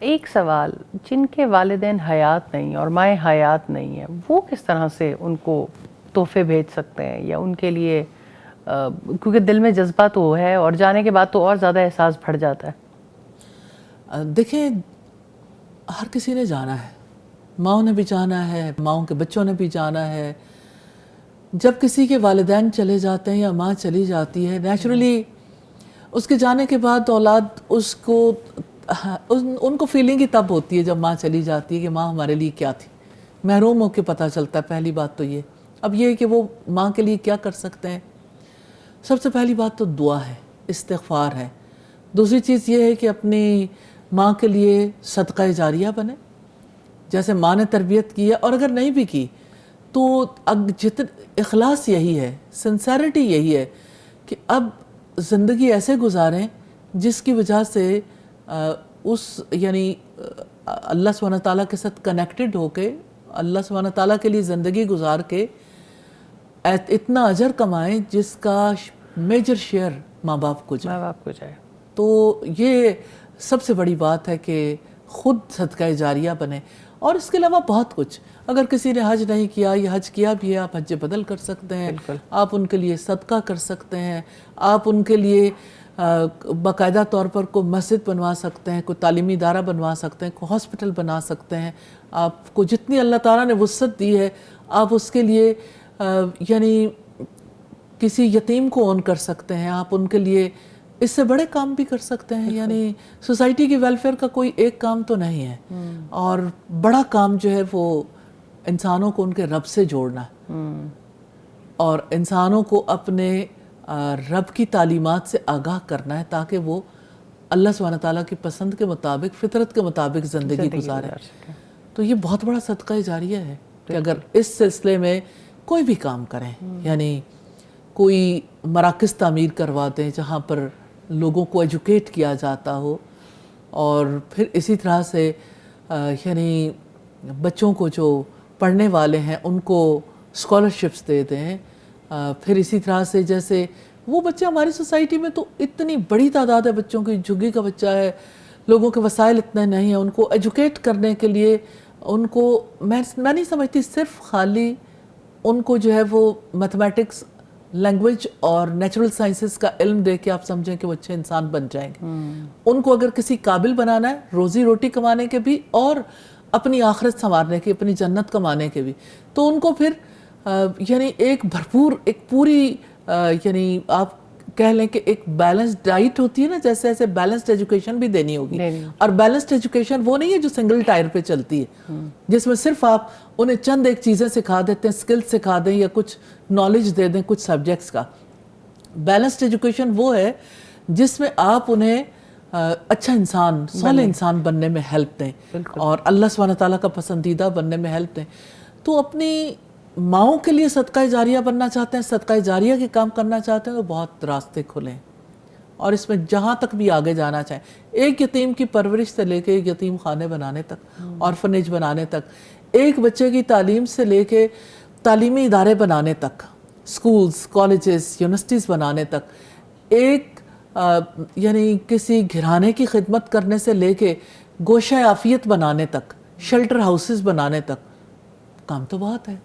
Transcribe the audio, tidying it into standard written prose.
ایک سوال، جن کے والدین حیات نہیں اور مائیں حیات نہیں ہیں، وہ کس طرح سے ان کو تحفے بھیج سکتے ہیں یا ان کے لیے کیونکہ دل میں جذبہ تو ہے اور جانے کے بعد تو اور زیادہ احساس بڑھ جاتا ہے۔ دیکھیں، ہر کسی نے جانا ہے، ماؤں نے بھی جانا ہے، ماؤں کے بچوں نے بھی جانا ہے۔ جب کسی کے والدین چلے جاتے ہیں یا ماں چلی جاتی ہے، نیچرلی اس کے جانے کے بعد اولاد اس کو ان کو فیلنگ ہی تب ہوتی ہے جب ماں چلی جاتی ہے کہ ماں ہمارے لیے کیا تھی۔ محروم ہو کے پتہ چلتا ہے پہلی بات تو یہ۔ اب یہ ہے کہ وہ ماں کے لیے کیا کر سکتے ہیں۔ سب سے پہلی بات تو دعا ہے، استغفار ہے۔ دوسری چیز یہ ہے کہ اپنی ماں کے لیے صدقہ جاریہ بنے، جیسے ماں نے تربیت کی ہے، اور اگر نہیں بھی کی تو اخلاص یہی ہے، سنسیرٹی یہی ہے کہ اب زندگی ایسے گزاریں جس کی وجہ سے یعنی اللہ سبحانہ تعالیٰ کے ساتھ کنیکٹڈ ہو کے، اللہ سبحانہ تعالیٰ کے لیے زندگی گزار کے اتنا اجر کمائیں جس کا میجر شیئر ماں باپ کو جائے۔ تو یہ سب سے بڑی بات ہے کہ خود صدقہ جاریہ بنے۔ اور اس کے علاوہ بہت کچھ، اگر کسی نے حج نہیں کیا یا حج کیا بھی ہے، آپ حج بدل کر سکتے ہیں، آپ ان کے لیے صدقہ کر سکتے ہیں، آپ ان کے لیے باقاعدہ طور پر کوئی مسجد بنوا سکتے ہیں، کوئی تعلیمی ادارہ بنوا سکتے ہیں، کوئی ہاسپٹل بنا سکتے ہیں۔ آپ کو جتنی اللہ تعالیٰ نے وسعت دی ہے، آپ اس کے لیے یعنی کسی یتیم کو اون کر سکتے ہیں، آپ ان کے لیے اس سے بڑے کام بھی کر سکتے ہیں۔ یعنی سوسائٹی کی ویلفیئر کا کوئی ایک کام تو نہیں ہے، اور بڑا کام جو ہے وہ انسانوں کو ان کے رب سے جوڑنا ہے، اور انسانوں کو اپنے رب کی تعلیمات سے آگاہ کرنا ہے تاکہ وہ اللہ سبحانہ تعالیٰ کی پسند کے مطابق، فطرت کے مطابق زندگی گزارے۔ تو یہ بہت بڑا صدقہ جاریہ ہے کہ اگر اس سلسلے میں کوئی بھی کام کریں، یعنی کوئی مراکز تعمیر کروا دیں جہاں پر لوگوں کو ایجوکیٹ کیا جاتا ہو، اور پھر اسی طرح سے یعنی بچوں کو جو پڑھنے والے ہیں ان کو اسکالرشپس دے دیں۔ پھر اسی طرح سے جیسے وہ بچے ہماری سوسائٹی میں تو اتنی بڑی تعداد ہے بچوں کی، جھگی کا بچہ ہے، لوگوں کے وسائل اتنے نہیں ہیں، ان کو ایجوکیٹ کرنے کے لیے ان کو میں نہیں سمجھتی صرف خالی ان کو جو ہے وہ میتھمیٹکس، لینگویج اور نیچرل سائنسز کا علم دے کے آپ سمجھیں کہ وہ اچھے انسان بن جائیں گے۔ ان کو اگر کسی قابل بنانا ہے روزی روٹی کمانے کے بھی، اور اپنی آخرت سنوارنے کی، اپنی جنت کمانے کے بھی، تو ان کو پھر یعنی ایک بھرپور، ایک پوری یعنی آپ کہہ لیں کہ ایک بیلنسڈ ڈائٹ ہوتی ہے نا، جیسے ایسے بیلنسڈ ایجوکیشن بھی دینی ہوگی۔ اور بیلنسڈ ایجوکیشن وہ نہیں ہے جو سنگل ٹائر پہ چلتی ہے، جس میں صرف آپ انہیں چند ایک چیزیں سکھا دیتے ہیں، سکل سکھا دیں یا کچھ نالج دے دیں کچھ سبجیکٹس کا۔ بیلنسڈ ایجوکیشن وہ ہے جس میں آپ انہیں اچھا انسان، صالح انسان بننے میں ہیلپ دیں، اور اللہ سبحانہ تعالیٰ کا پسندیدہ بننے میں ہیلپ دیں۔ تو اپنی ماؤں کے لیے صدقہ جاریہ بننا چاہتے ہیں، صدقہ جاریہ کے کام کرنا چاہتے ہیں، تو بہت راستے کھلیں، اور اس میں جہاں تک بھی آگے جانا چاہیں، ایک یتیم کی پرورش سے لے کے ایک یتیم خانے بنانے تک، آرفنیج بنانے تک، ایک بچے کی تعلیم سے لے کے تعلیمی ادارے بنانے تک، سکولز، کالجز، یونیورسٹیز بنانے تک، ایک یعنی کسی گھرانے کی خدمت کرنے سے لے کے گوشہ عافیت بنانے تک، شیلٹر ہاؤسز بنانے تک، کام تو بہت ہے۔